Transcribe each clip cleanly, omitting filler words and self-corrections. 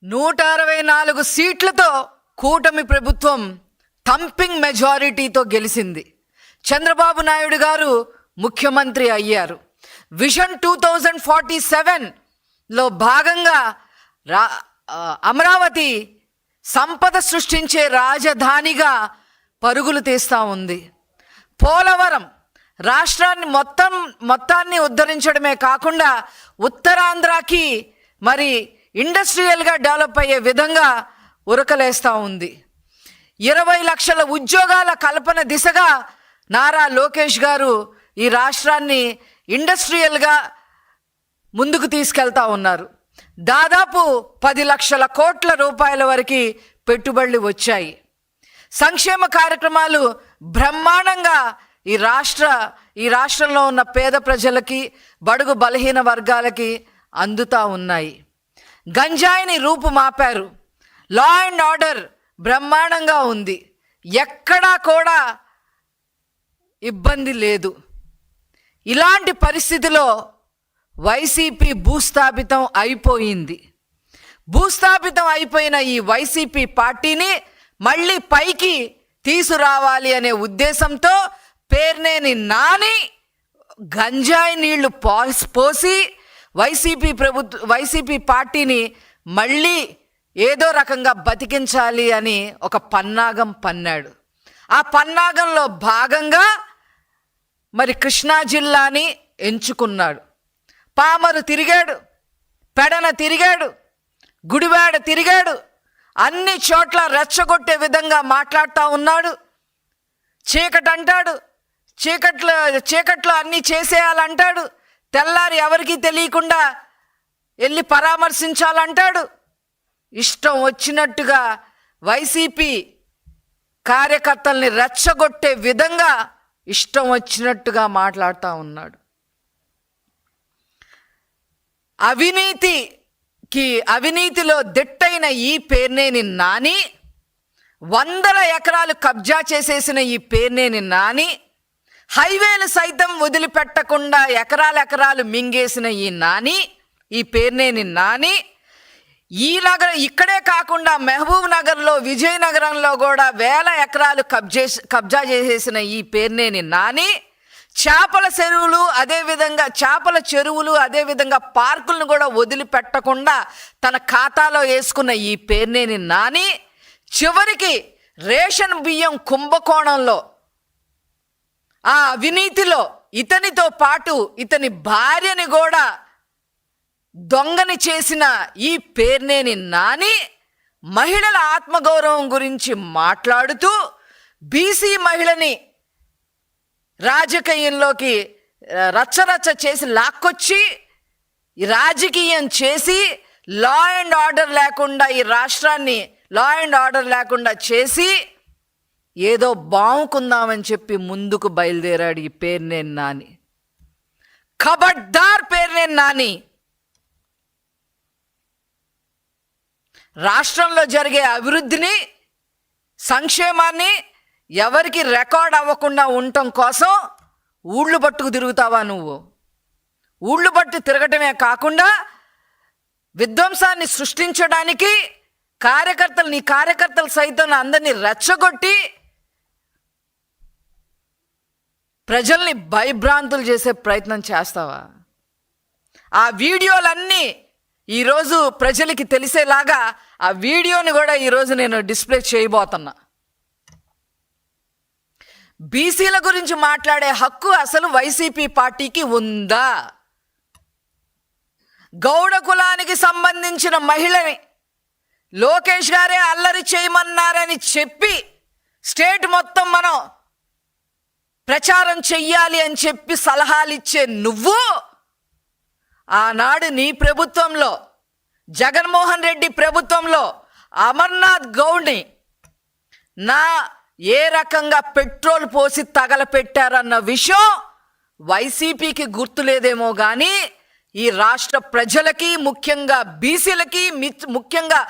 164 సీట్లతో కూటమి ప్రభుత్వం థంపింగ్ మెజారిటీతో గెలిచింది. చంద్రబాబు నాయుడు గారు ముఖ్యమంత్రి అయ్యారు. విజన్ 2047లో భాగంగా అమరావతి సంపద సృష్టించే రాజధానిగా పరుగులు తీస్తూ ఉంది. పోలవరం రాష్ట్రాన్ని మొత్తాన్ని ఉద్ధరించడమే కాకుండా ఉత్తరాంధ్రకి మరి ఇండస్ట్రియల్గా డెవలప్ అయ్యే విధంగా ఉరకలేస్తూ ఉంది. 20 లక్షల ఉద్యోగాల కల్పన దిశగా నారా లోకేష్ గారు ఈ రాష్ట్రాన్ని ఇండస్ట్రియల్గా ముందుకు తీసుకెళ్తా ఉన్నారు. దాదాపు 10 లక్షల కోట్ల రూపాయల వరకు పెట్టుబడులు వచ్చాయి. సంక్షేమ కార్యక్రమాలు బ్రహ్మాండంగా ఈ రాష్ట్రంలో ఉన్న పేద ప్రజలకి, బడుగు బలహీన వర్గాలకి అందుతూ ఉన్నాయి. గంజాయిని రూపుమాపారు. లా అండ్ ఆర్డర్ బ్రహ్మాండంగా ఉంది. ఎక్కడా కూడా ఇబ్బంది లేదు. ఇలాంటి పరిస్థితిలో వైసీపీ భూస్థాపితం అయిపోయింది. భూస్థాపితం అయిపోయిన ఈ వైసీపీ పార్టీని మళ్ళీ పైకి తీసుకురావాలి అనే ఉద్దేశంతో పేర్నేని నాని గంజాయి నీళ్లు పోసి వైసీపీ పార్టీని మళ్ళీ ఏదో రకంగా బతికించాలి అని ఒక పన్నాగం పన్నాడు. ఆ పన్నాగంలో భాగంగా మరి కృష్ణా జిల్లాని ఎంచుకున్నాడు. పామరు తిరిగాడు, పెడన తిరిగాడు, గుడివాడ తిరిగాడు. అన్ని చోట్ల రెచ్చగొట్టే విధంగా మాట్లాడుతూ ఉన్నాడు. చీకటి అంటాడు, చీకట్లో అన్నీ చేసేయాలంటాడు. తెల్లారి ఎవరికీ తెలియకుండా వెళ్ళి పరామర్శించాలంటాడు. ఇష్టం వచ్చినట్టుగా వైసీపీ కార్యకర్తల్ని రెచ్చగొట్టే విధంగా ఇష్టం వచ్చినట్టుగా మాట్లాడుతూ ఉన్నాడు. అవినీతిలో దిట్టైన ఈ పేర్నేని నాని, 100 ఎకరాలు కబ్జా చేసేసిన ఈ పేర్నేని నాని, హైవేలు సైతం వదిలిపెట్టకుండా ఎకరాలు మింగేసిన ఈ పేర్నేని నాని, ఇక్కడే కాకుండా మహబూబ్ నగర్లో, విజయనగరంలో కూడా 1000 ఎకరాలు కబ్జా చేసేసిన ఈ పేర్నేని నాని, చేపల చెరువులు అదేవిధంగా పార్కులను కూడా వదిలిపెట్టకుండా తన ఖాతాలో వేసుకున్న ఈ పేర్నేని నాని, చివరికి రేషన్ బియ్యం కుంభకోణంలో ఆ అవినీతిలో ఇతనితో పాటు ఇతని భార్యని కూడా దొంగని చేసిన ఈ పేర్నేని నాని మహిళల ఆత్మగౌరవం గురించి మాట్లాడుతూ బీసీ మహిళని రాజకీయంలోకి రచ్చరచ్చ చేసి లాక్కొచ్చి రాజకీయం చేసి లా అండ్ ఆర్డర్ లేకుండా ఈ రాష్ట్రాన్ని లా అండ్ ఆర్డర్ లేకుండా చేసి ఏదో బావుకుందామని చెప్పి ముందుకు బయలుదేరాడు ఈ పేర్నేని నాని. ఖబర్దార్ పేర్నేని నాని. రాష్ట్రంలో జరిగే అభివృద్ధిని, సంక్షేమాన్ని ఎవరికి రికార్డ్ అవ్వకుండా ఉండటం కోసం ఊళ్ళు పట్టుకు తిరుగుతావా నువ్వు? ఊళ్ళు పట్టు తిరగటమే కాకుండా విధ్వంసాన్ని సృష్టించడానికి నీ కార్యకర్తలు సైతం అందరినీ రెచ్చగొట్టి ప్రజల్ని భయభ్రాంతులు చేసే ప్రయత్నం చేస్తావా? ఆ వీడియోలన్నీ ఈరోజు ప్రజలకి తెలిసేలాగా ఆ వీడియోని కూడా ఈరోజు నేను డిస్ప్లే చేయబోతున్నా. బీసీల గురించి మాట్లాడే హక్కు అసలు వైసీపీ పార్టీకి ఉందా? గౌడ కులానికి సంబంధించిన మహిళని లోకేష్ గారే అల్లరి చేయమన్నారని చెప్పి స్టేట్ మొత్తం మనం ప్రచారం చెయ్యాలి అని చెప్పి సలహాలు ఇచ్చే నువ్వు ఆనాడు నీ ప్రభుత్వంలో, జగన్మోహన్ రెడ్డి ప్రభుత్వంలో అమర్నాథ్ గౌడ్ని ఏ రకంగా పెట్రోల్ పోసి తగలపెట్టారన్న విషయం వైసీపీకి గుర్తులేదేమో కానీ ఈ రాష్ట్ర ప్రజలకి, ముఖ్యంగా బీసీలకి, ముఖ్యంగా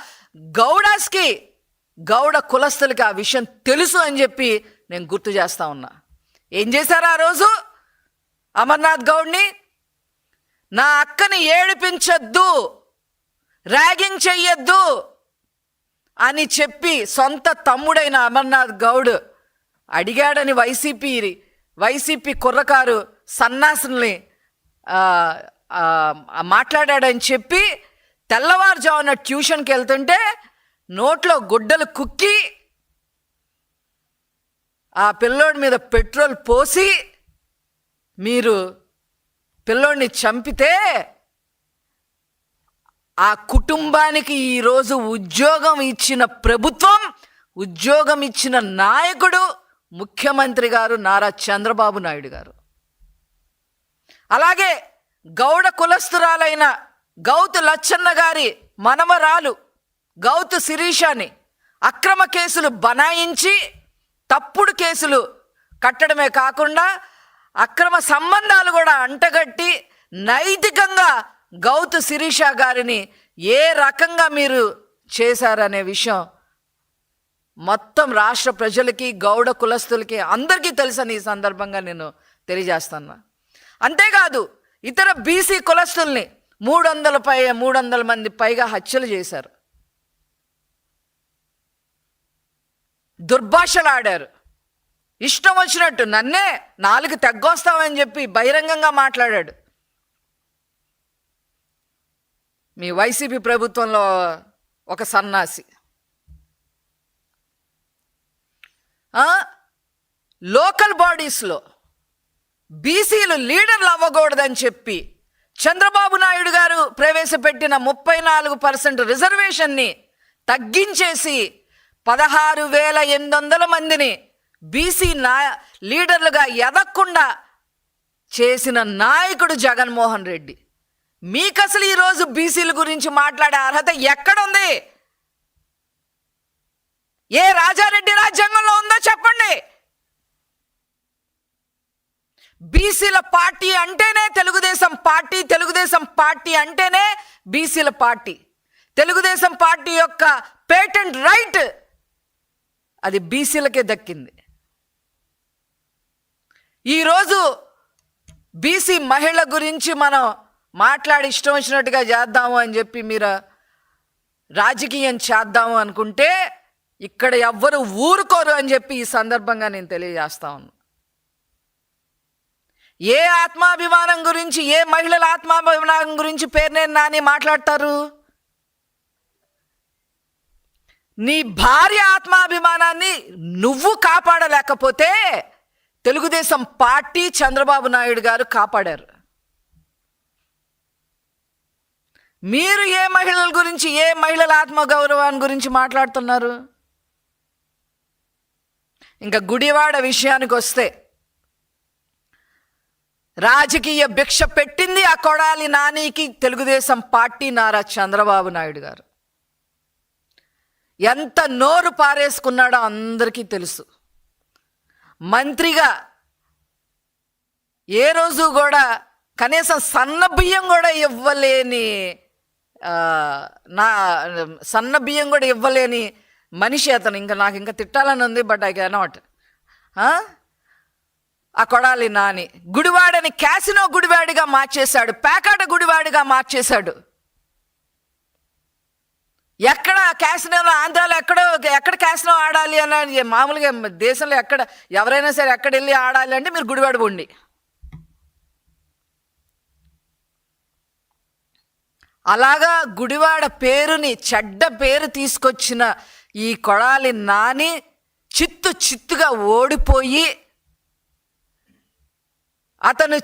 గౌడ కులస్తులకి ఆ విషయం తెలుసు అని చెప్పి నేను గుర్తు చేస్తా ఉన్నా. ఏం చేశారు ఆ రోజు అమర్నాథ్ గౌడ్ని? నా అక్కని ఏడిపించొద్దు, ర్యాగింగ్ చెయ్యొద్దు అని చెప్పి సొంత తమ్ముడైన అమర్నాథ్ గౌడ్ అడిగాడని వైసీపీ కుర్రకారు సన్నాసుల్ని మాట్లాడాడని చెప్పి తెల్లవారుజామున ట్యూషన్కి వెళ్తుంటే నోట్లో గుడ్డలు కుక్కి ఆ పిల్లోడి మీద పెట్రోల్ పోసి మీరు పిల్లోడిని చంపితే ఆ కుటుంబానికి ఈరోజు ఉద్యోగం ఇచ్చిన ప్రభుత్వం, ఉద్యోగం ఇచ్చిన నాయకుడు ముఖ్యమంత్రి గారు నారా చంద్రబాబు నాయుడు గారు. అలాగే గౌడ కులస్తురాలైన గౌతు లచ్చన్న గారి మనమరాలు గౌతు శిరీషాని అక్రమ కేసులు బనాయించి తప్పుడు కేసులు కట్టడమే కాకుండా అక్రమ సంబంధాలు కూడా అంటగట్టి నైతికంగా గౌతు శిరీష గారిని ఏ రకంగా మీరు చేశారనే విషయం మొత్తం రాష్ట్ర ప్రజలకి గౌడ కులస్తులకి అందరికీ తెలుసని ఈ సందర్భంగా నేను తెలియజేస్తున్నా. అంతేకాదు ఇతర బీసీ కులస్తుల్ని 300 మంది పైగా హత్యలు చేశారు, దుర్భాషలాడారు, ఇష్టం వచ్చినట్టు నన్నే 4 తెగ్గొస్తామని చెప్పి బహిరంగంగా మాట్లాడాడు. మీ వైసీపీ ప్రభుత్వంలో ఒక సన్నాసి. లోకల్ బాడీస్లో బీసీలు లీడర్లు అవ్వకూడదని చెప్పి చంద్రబాబు నాయుడు గారు ప్రవేశపెట్టిన 34% రిజర్వేషన్ని తగ్గించేసి 16,800 మందిని బీసీ లీడర్లుగా ఎదగకుండా చేసిన నాయకుడు జగన్మోహన్ రెడ్డి. మీకు అసలు ఈరోజు బీసీల గురించి మాట్లాడే అర్హత ఎక్కడుంది? ఏ రాజారెడ్డి రాజ్యాంగంలో ఉందో చెప్పండి. బీసీల పార్టీ అంటేనే తెలుగుదేశం పార్టీ, తెలుగుదేశం పార్టీ అంటేనే బీసీల పార్టీ. తెలుగుదేశం పార్టీ యొక్క పేటెంట్ రైట్ అది బీసీలకే దక్కింది. ఈరోజు బీసీ మహిళల గురించి మనం మాట్లాడి ఇష్టం వచ్చినట్టుగా చేద్దాము అని చెప్పి మీరు రాజకీయం చేద్దాము అనుకుంటే ఇక్కడ ఎవ్వరు ఊరుకోరు అని చెప్పి ఈ సందర్భంగా నేను తెలియజేస్తా ఉన్నాను. ఏ ఆత్మాభిమానం గురించి, ఏ మహిళల ఆత్మాభిమానం గురించి పేర్నేని నాని మాట్లాడతారు? నీ భార్య ఆత్మాభిమానాన్ని నువ్వు కాపాడలేకపోతే తెలుగుదేశం పార్టీ, చంద్రబాబు నాయుడు గారు కాపాడారు. మీరు ఏ మహిళల గురించి, ఏ మహిళల ఆత్మగౌరవాన్ని గురించి మాట్లాడుతున్నారు? ఇంకా గుడివాడ విషయానికి వస్తే రాజకీయ భిక్ష పెట్టింది ఆ కొడాలి నానికి తెలుగుదేశం పార్టీ, నారా చంద్రబాబు నాయుడు గారు. ఎంత నోరు పారేసుకున్నాడో అందరికీ తెలుసు. మంత్రిగా ఏ రోజు కూడా కనీసం సన్న బియ్యం కూడా ఇవ్వలేని సన్న బియ్యం కూడా ఇవ్వలేని మనిషి అతను. నాకు ఇంకా తిట్టాలని ఉంది, బట్ ఐ కెనాట్. ఆ కొడాలి నాని గుడివాడని క్యాసినో గుడివాడిగా మార్చేశాడు, పేకాట గుడివాడిగా మార్చేశాడు. ఎక్కడ క్యాసినోలో, ఆంధ్రాలో ఎక్కడ క్యాసినో ఆడాలి అని మామూలుగా దేశంలో ఎక్కడ ఎవరైనా సరే ఎక్కడ వెళ్ళి ఆడాలి అంటే మీరు గుడివాడ ఉండి. అలాగా గుడివాడ పేరుని, చెడ్డ పేరు తీసుకొచ్చిన ఈ కొడాలి నాని చిత్తుగా ఓడిపోయి అతను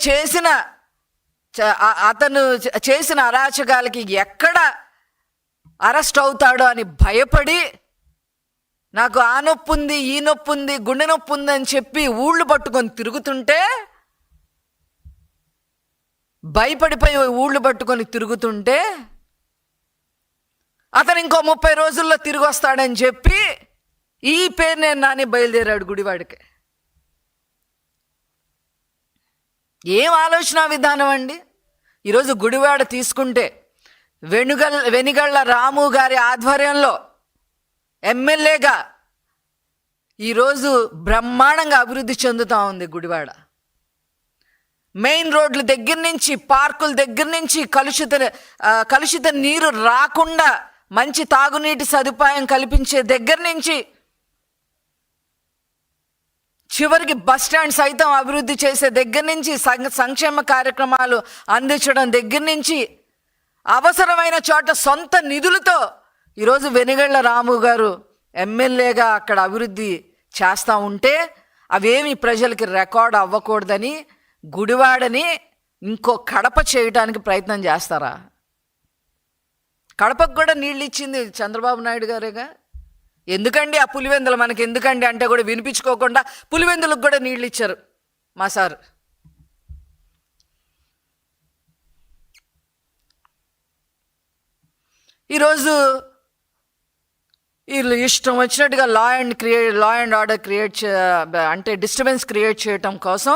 చేసిన అరాచకాలకి ఎక్కడ అరెస్ట్ అవుతాడో అని భయపడి, నాకు ఆ నొప్పి ఉంది, ఈ నొప్పి ఉంది, గుండె నొప్పి ఉందని చెప్పి ఊళ్ళు పట్టుకొని తిరుగుతుంటే, భయపడిపోయి ఊళ్ళు పట్టుకొని తిరుగుతుంటే అతను ఇంకో 30 రోజుల్లో తిరిగి వస్తాడని చెప్పి ఈ పేరునేని నాని బయలుదేరాడు గుడివాడికి. ఏం ఆలోచన విధానం అండి! ఈరోజు గుడివాడ తీసుకుంటే వెనిగళ్ల రాము గారి ఆధ్వర్యంలో ఎమ్మెల్యేగా ఈరోజు బ్రహ్మాండంగా అభివృద్ధి చెందుతూ ఉంది గుడివాడ. మెయిన్ రోడ్ల దగ్గర నుంచి, పార్కుల దగ్గర నుంచి కలుషిత నీరు రాకుండా మంచి తాగునీటి సదుపాయం కల్పించే దగ్గర నుంచి చివరికి బస్ స్టాండ్ సైతం అభివృద్ధి చేసే దగ్గర నుంచి, సంక్షేమ కార్యక్రమాలు అందించడం దగ్గర నుంచి, అవసరమైన చోట సొంత నిధులతో ఈరోజు వెనిగళ్ల రాము గారు ఎమ్మెల్యేగా అక్కడ అభివృద్ధి చేస్తూ ఉంటే అవేమి ప్రజలకి రికార్డ్ అవ్వకూడదని గుడివాడని ఇంకో కడప చేయడానికి ప్రయత్నం చేస్తారా? కడపకు కూడా నీళ్ళు ఇచ్చింది చంద్రబాబు నాయుడు గారేగా. ఎందుకండి ఆ పులివెందులు మనకి ఎందుకండి అంటే కూడా వినిపించుకోకుండా పులివెందులకు కూడా నీళ్ళు ఇచ్చారు మా సార్. ఈరోజు వీళ్ళు ఇష్టం వచ్చినట్టుగా లా అండ్ ఆర్డర్ క్రియేట్ అంటే డిస్టర్బెన్స్ క్రియేట్ చేయటం కోసం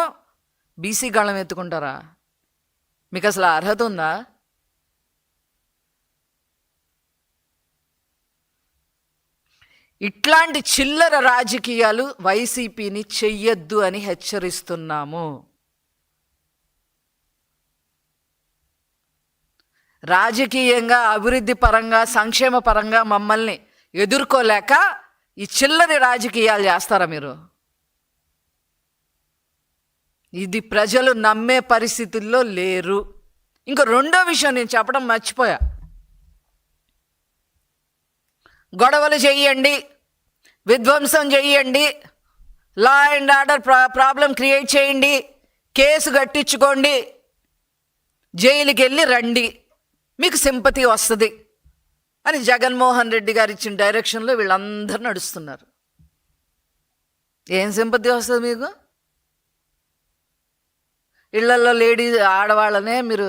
బీసీ గళం ఎత్తుకుంటారా? మీకు అసలు అర్హత ఉందా? ఇట్లాంటి చిల్లర రాజకీయాలు వైసీపీని చెయ్యొద్దు అని హెచ్చరిస్తున్నాము. రాజకీయంగా, అభివృద్ధి పరంగా, సంక్షేమ పరంగా మమ్మల్ని ఎదుర్కోలేక ఈ చిల్లరి రాజకీయాలు చేస్తారా మీరు? ఇది ప్రజలు నమ్మే పరిస్థితుల్లో లేరు. ఇంకో రెండో విషయం నేను చెప్పడం మర్చిపోయా. గొడవలు చెయ్యండి, విధ్వంసం చెయ్యండి, law and order problem create చేయండి, కేసు కట్టించుకోండి, జైలుకి వెళ్ళి రండి, మీకు సింపతి వస్తుంది అని జగన్మోహన్ రెడ్డి గారు ఇచ్చిన డైరెక్షన్లో వీళ్ళందరూ నడుస్తున్నారు. ఏం సింపతి వస్తుంది మీకు? ఇళ్లలో ఆడవాళ్ళనే మీరు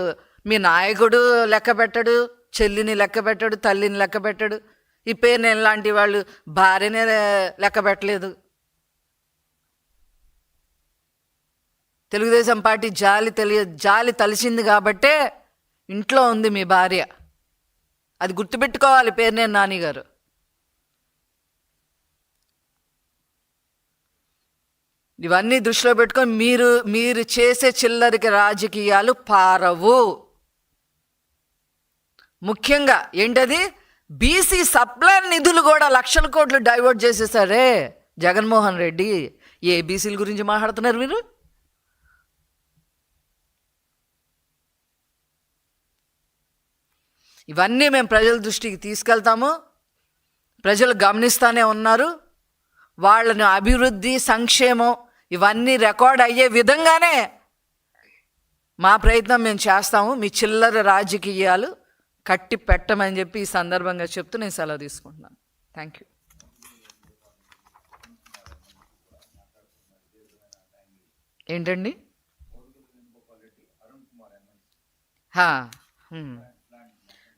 మీ నాయకుడు లెక్క పెట్టడు, చెల్లిని లెక్క పెట్టడు, తల్లిని లెక్క పెట్టడు, ఈ పేరు లాంటి వాళ్ళు భార్యనే లెక్క పెట్టలేదు. తెలుగుదేశం పార్టీ జాలి తలిసింది కాబట్టే ఇంట్లో ఉంది మీ భార్య. అది గుర్తుపెట్టుకోవాలి పేర్నేని నాని గారు. ఇవన్నీ దృష్టిలో పెట్టుకొని మీరు చేసే చిల్లరికి రాజకీయాలు పారవు. ముఖ్యంగా ఏంటది, బీసీ సప్లై నిధులు కూడా లక్షల కోట్లు డైవర్ట్ చేసేసారే జగన్మోహన్ రెడ్డి. ఏ బీసీల గురించి మాట్లాడుతున్నారు మీరు? ఇవన్నీ మేము ప్రజల దృష్టికి తీసుకెళ్తాము. ప్రజలు గమనిస్తూనే ఉన్నారు. వాళ్ళని అభివృద్ధి, సంక్షేమం ఇవన్నీ రికార్డ్ అయ్యే విధంగానే మా ప్రయత్నం మేము చేస్తాము. మీ చిల్లర రాజకీయాలు కట్టి పెట్టమని చెప్పి ఈ సందర్భంగా చెప్తూ నేను సెలవు తీసుకుంటున్నాను. Thank you. ఏంటండి?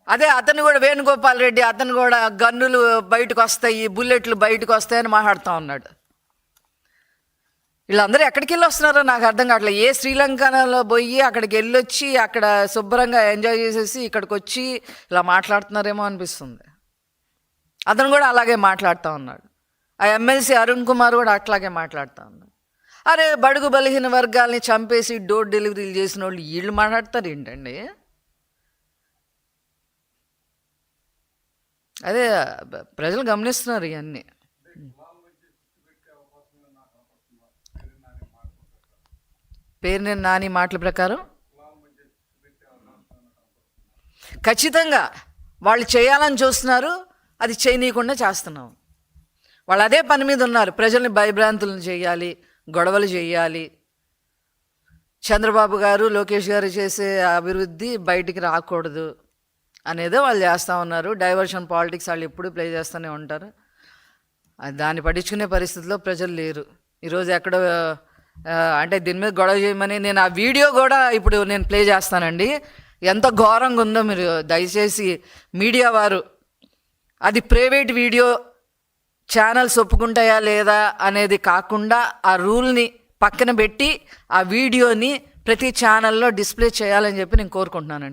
అదే అతను కూడా, వేణుగోపాల్ రెడ్డి అతను కూడా గన్నులు బయటకు వస్తాయి, బుల్లెట్లు బయటకు వస్తాయని మాట్లాడుతూ ఉన్నాడు. వీళ్ళందరూ ఎక్కడికి వెళ్ళి వస్తున్నారో నాకు అర్థం కావట్లేదు. ఏ శ్రీలంకలో పోయి అక్కడికి వెళ్ళొచ్చి అక్కడ శుభ్రంగా ఎంజాయ్ చేసేసి ఇక్కడికి వచ్చి ఇలా మాట్లాడుతున్నారేమో అనిపిస్తుంది. అతను కూడా అలాగే మాట్లాడుతూ ఉన్నాడు. ఆ ఎమ్మెల్సీ అరుణ్ కుమార్ కూడా అట్లాగే మాట్లాడుతూ ఉన్నాడు. అరే బడుగు బలహీన వర్గాల్ని చంపేసి డోర్ డెలివరీలు చేసిన వాళ్ళు వీళ్ళు మాట్లాడతారు ఏంటండి? అదే ప్రజలు గమనిస్తున్నారు ఇవన్నీ. పేర్నేని నాని మాటల ప్రకారం ఖచ్చితంగా వాళ్ళు చేయాలని చూస్తున్నారు, అది చేయనీయకుండా చేస్తున్నాం. వాళ్ళు అదే పని మీద ఉన్నారు. ప్రజల్ని భయభ్రాంతులను చేయాలి, గొడవలు చేయాలి. చంద్రబాబు గారు, లోకేష్ గారు చేసే అభివృద్ధి బయటికి రాకూడదు అనేదో వాళ్ళు చేస్తూ ఉన్నారు. డైవర్షన్ పాలిటిక్స్ వాళ్ళు ఎప్పుడూ ప్లే చేస్తూనే ఉంటారు. దాన్ని పట్టించుకునే పరిస్థితిలో ప్రజలు లేరు. ఈరోజు ఎక్కడో అంటే దీని మీద గొడవ చేయమని నేను ఆ వీడియో కూడా ఇప్పుడు నేను ప్లే చేస్తానండి. ఎంత ఘోరంగా ఉందో మీరు దయచేసి మీడియా వారు, అది ప్రైవేట్ వీడియో, ఛానల్స్ ఒప్పుకుంటాయా లేదా అనేది కాకుండా ఆ రూల్ని పక్కన పెట్టి ఆ వీడియోని ప్రతి ఛానల్లో డిస్ప్లే చేయాలని చెప్పి నేను కోరుకుంటున్నానండి.